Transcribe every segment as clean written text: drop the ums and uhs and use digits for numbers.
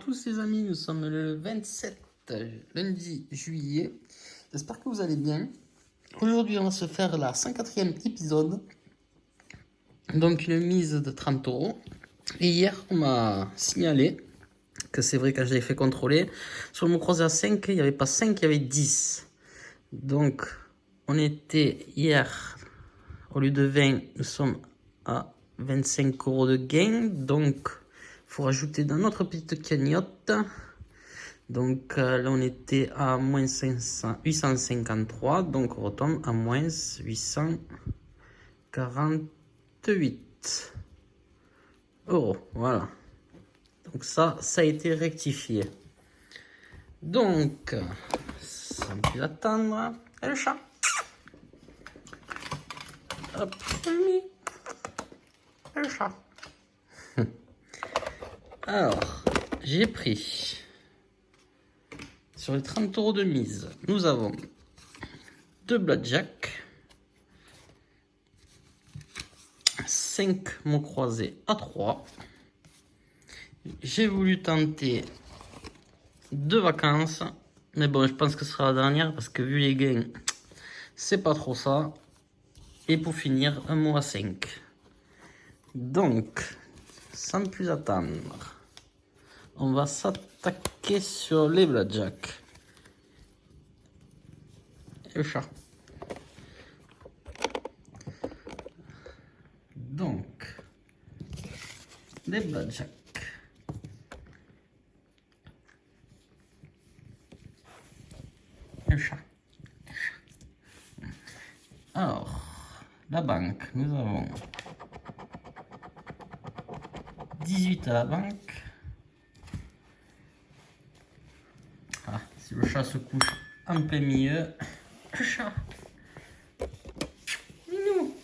tous les amis, nous sommes le 27 lundi juillet. J'espère que vous allez bien. Aujourd'hui on va se faire la 104e épisode. Donc une mise de 30 euros. Et hier on m'a signalé que c'est vrai quand je l'ai fait contrôler, sur le mot croisé à 5, il n'y avait pas 5, il y avait 10. Donc on était hier, au lieu de 20, nous sommes à 25 euros de gain. Donc il faut rajouter dans notre petite cagnotte. Donc là on était à moins 853, donc on retombe à moins 848 euros. Voilà. Donc ça a été rectifié. Donc, sans plus attendre, et le chat. Hop, et le chat. Alors, j'ai pris sur les 30 euros de mise, nous avons 2 blackjack, 5 mots croisés à 3. J'ai voulu tenter 2 vacances, mais bon, je pense que ce sera la dernière parce que vu les gains, c'est pas trop ça. Et pour finir, un mot à 5. Donc, sans plus attendre, on va s'attaquer sur les blackjack. Et le chat. Donc, les blackjack. Le chat. Alors, la banque, nous avons 18 à la banque. Ah, si le chat se couche en plein milieu. Le chat. Minou.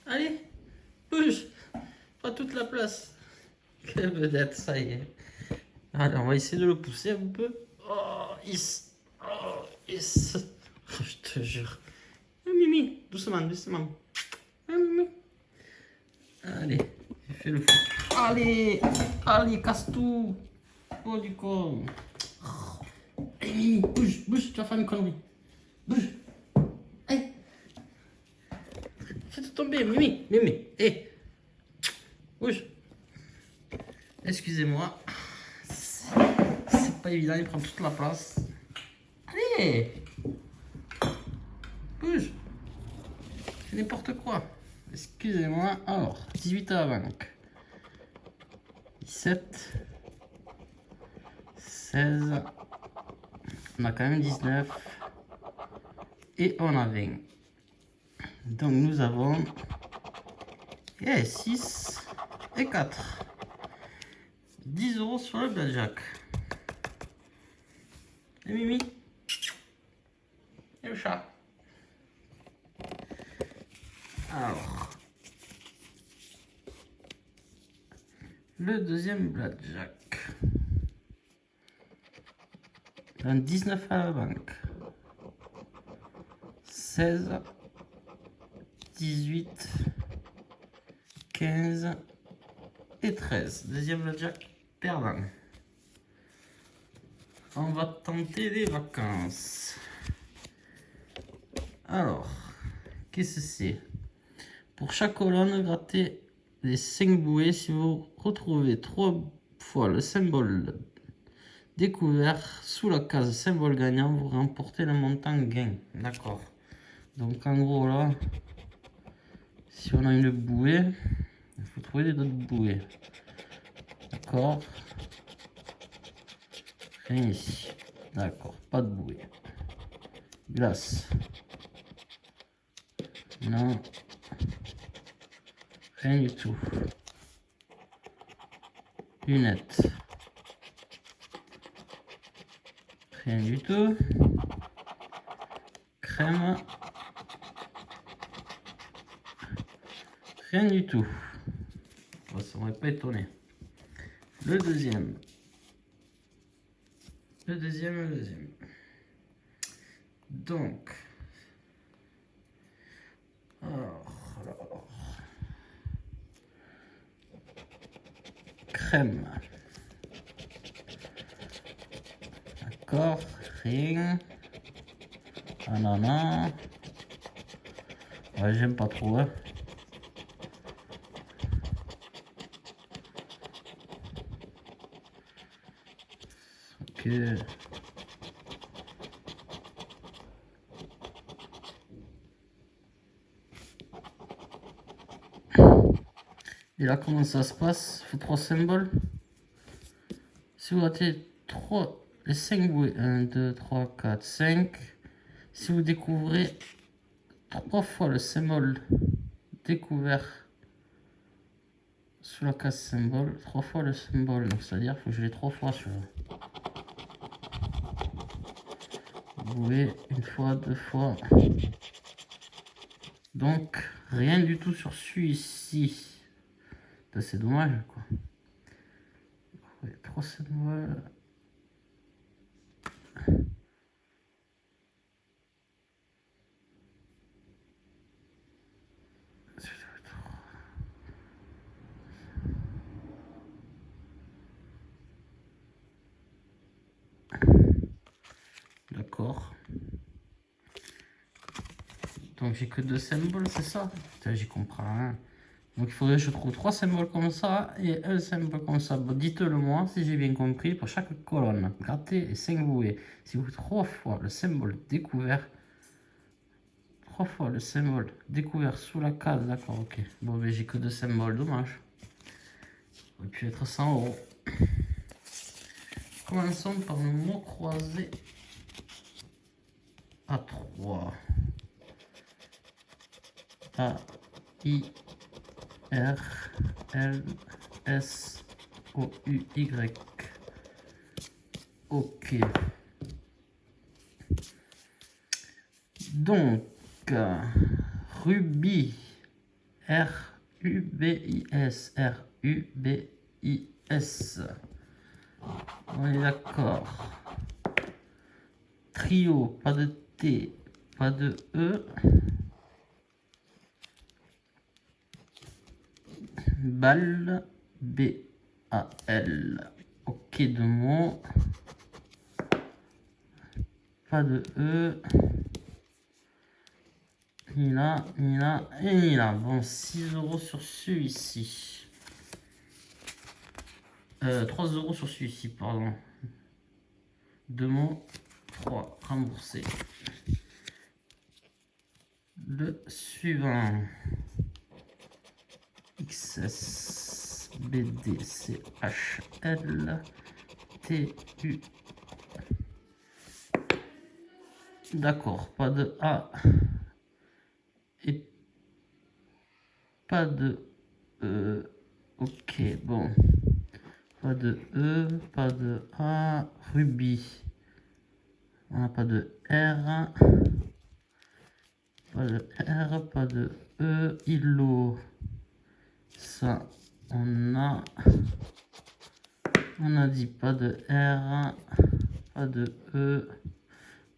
Allez, bouge. Pas toute la place. Quelle vedette, ça y est. Allez, on va essayer de le pousser un peu. Oh, yes. Oh, yes. Oh, je te jure. Mimi, doucement, doucement. Mimi. Allez, j'ai fait le fou. Allez, allez, casse tout. Oh, du con. Allez, Mimi, bouge, bouge, tu vas faire une connerie. Bouge. Allez. Fais-toi tomber, Mimi, Mimi. Hé. Bouge. Excusez-moi. C'est pas évident, il prend toute la place. Allez. Bouge. C'est n'importe quoi. Excusez-moi. Alors, 18 à la banque. 17. 16. On a quand même 19. Et on a 20. Donc nous avons 6 et 4. 10 euros sur le blackjack. Et Mimi. Et le chat. Alors. Le deuxième blackjack. Un 19 à la banque. 16. 18. 15. Et 13. Deuxième blackjack perdant. On va tenter des vacances. Alors, qu'est-ce que c'est? Pour chaque colonne, grattez les 5 bouées. Si vous retrouvez 3 fois le symbole découvert sous la case symbole gagnant, vous remportez le montant gain. D'accord. Donc en gros là, si on a une bouée, il faut trouver d'autres bouées. D'accord. Rien ici. D'accord, pas de bouée. Glace. Non. Rien du tout. Lunettes. Rien du tout. Crème. Rien du tout. Oh, ça m'aurait pas étonné. Le deuxième. Le deuxième. Donc. Alors. Crème. d'accord, rien. Ananas. Ouais, j'aime pas trop, hein. Ok. Et là, comment ça se passe? Il faut 3 symboles. Si vous ratez 3, les 5 bouées, 1, 2, 3, 4, 5. Si vous découvrez 3 fois le symbole découvert sous la case symbole, 3 fois le symbole. Donc, c'est-à-dire qu'il faut que je l'ai 3 fois sur bouée, une fois, 2 fois. Donc, rien du tout sur celui-ci. C'est dommage, quoi. Ouais, 3 symboles. D'accord. Donc j'ai que 2 symboles, c'est ça? Putain, j'y comprends rien. Donc il faudrait que je trouve 3 symboles comme ça et un symbole comme ça. Bon, dites-le moi si j'ai bien compris. Pour chaque colonne, grattée et 5 bouées. Si vous 3 fois le symbole découvert. 3 fois le symbole découvert sous la case. D'accord, ok. Bon, mais j'ai que 2 symboles, dommage. Ça aurait pu être 100 €. Commençons par le mot croisé à 3. A, I, R, L, S, O, U, Y. Ok. Donc, Rubis. R-U-B-I-S. R-U-B-I-S. On est d'accord. Trio, pas de T, pas de E. Bal, B-A-L. Ok, deux mots. Pas de E. Ni là, ni là, et ni là. Bon, 6 € sur celui-ci. 3 € sur celui-ci, pardon. Deux mots, 3, remboursé. Le suivant. XS, BD, CHL, TU. D'accord, pas de A et pas de E. Ok, bon. Pas de E, pas de A. Rubis. On n'a pas de R. Pas de R, pas de E. Ilo. Ça, on a dit pas de R, pas de E,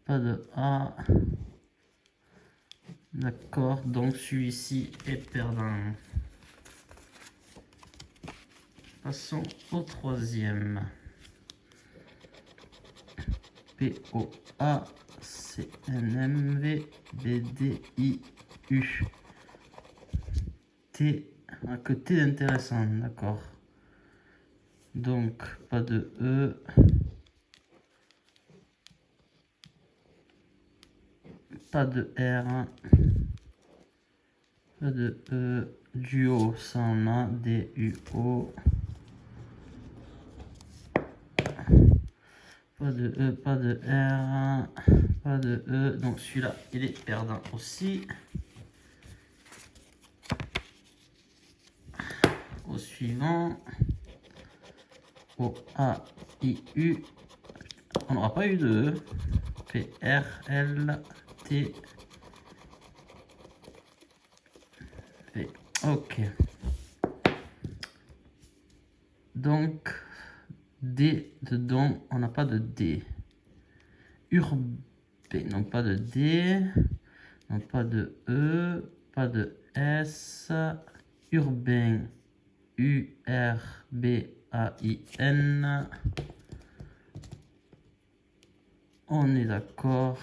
pas de A. D'accord, donc celui-ci est perdant. Passons au troisième. P-O-A-C-N-M-V B-D-I-U. T, que T intéressant, d'accord. Donc, pas de E. Pas de R. Pas de E. Duo, ça on a. D-U-O. Pas de E, pas de R. Pas de E. Donc celui-là, il est perdant aussi. Au suivant. O-A-I-U. On n'aura pas eu de E. P-R-L-T. V. Ok. Donc, D dedans, on n'a pas de D. Urbain, non pas de D. Non pas de E. Pas de S. Urbain. U-R-B-A-I-N. On est d'accord.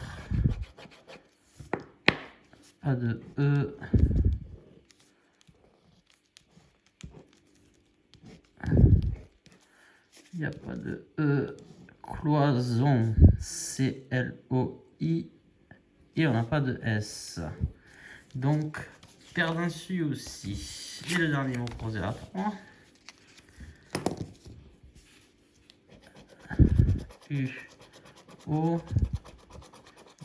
Pas de E. Il n'y a pas de E. Cloison, C-L-O-I. Et on n'a pas de S. Donc, perdant celui aussi. Et le dernier mot croisé à 3. U, O,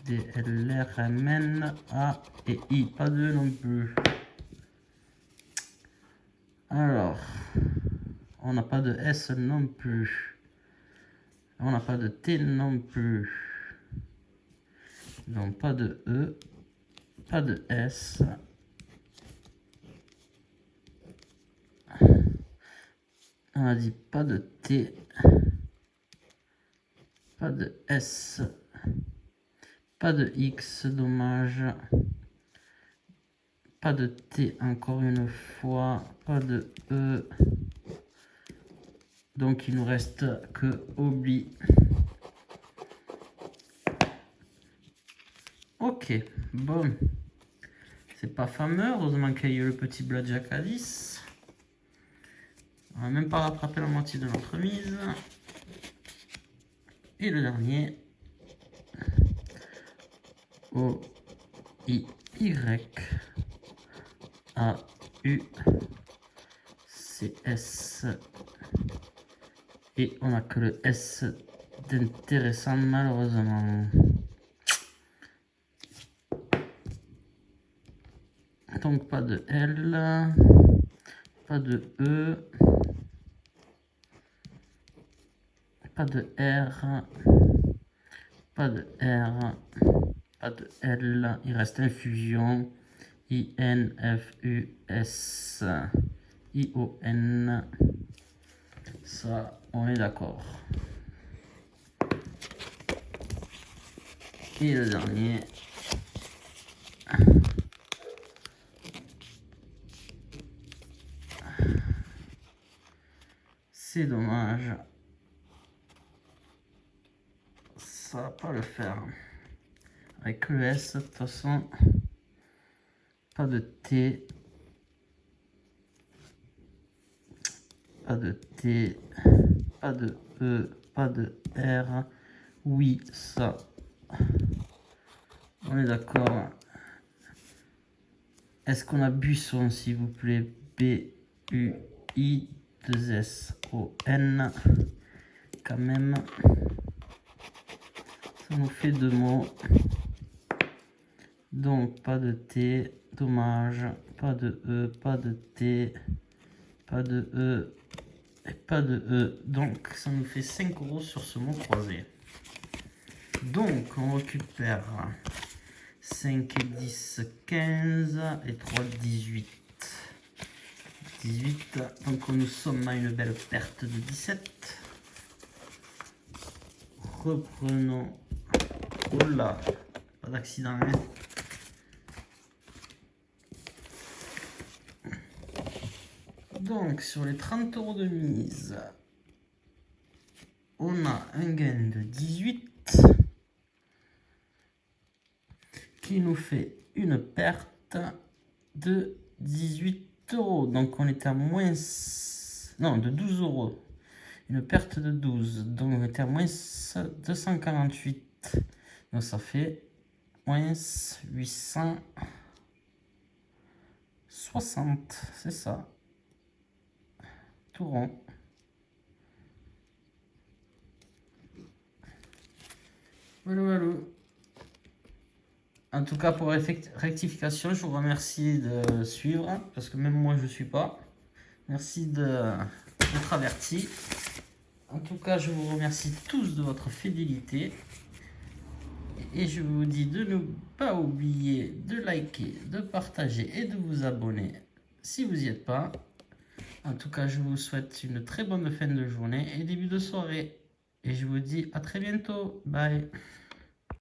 D, L, R, M, N, A et I. Pas de non plus. Alors, on n'a pas de S non plus. On n'a pas de T non plus. Donc, pas de E. Pas de S. On a dit pas de T. Pas de S. Pas de X, dommage. Pas de T encore une fois. Pas de E. Donc il nous reste que oubli. Ok, bon. C'est pas fameux, heureusement qu'il y a eu le petit blackjack à 10. On va même pas rattraper la moitié de notre mise. Et le dernier. O, I, Y, A, U, C, S. Et on n'a que le S d'intéressant malheureusement. Donc pas de L, pas de E, pas de R, pas de R, pas de L, il reste infusion, I, N, F, U, S, I, O, N, ça on est d'accord. Et le dernier, c'est dommage, ça va pas le faire. Avec le S, de toute façon, pas de T, pas de T, pas de E, pas de R. Oui, ça, on est d'accord. Est-ce qu'on a Buisson, s'il vous plaît? B-U-I-2-S-O-N. Quand même, ça nous fait 2 mots. Donc, pas de T, dommage. Pas de E, pas de T, pas de E et pas de E. Donc, ça nous fait 5 € sur ce mot croisé. Donc, on récupère 5 et 10, 15 et 3, 18. 18, donc nous sommes à une belle perte de 17. Reprenons. Oh là, pas d'accident, hein. Donc, sur les 30 € de mise, on a un gain de 18 qui nous fait une perte de 18 €. Donc, on était à moins... Non, de 12 €. Une perte de 12. Donc, on était à moins 248. Donc, ça fait moins 860. C'est ça. Tout rond. Voilà, voilà. En tout cas, pour rectification, je vous remercie de suivre, parce que même moi, je ne suis pas. Merci d'être averti. En tout cas, je vous remercie tous de votre fidélité. Et je vous dis de ne pas oublier de liker, de partager et de vous abonner si vous n'y êtes pas. En tout cas, je vous souhaite une très bonne fin de journée et début de soirée. Et je vous dis à très bientôt. Bye.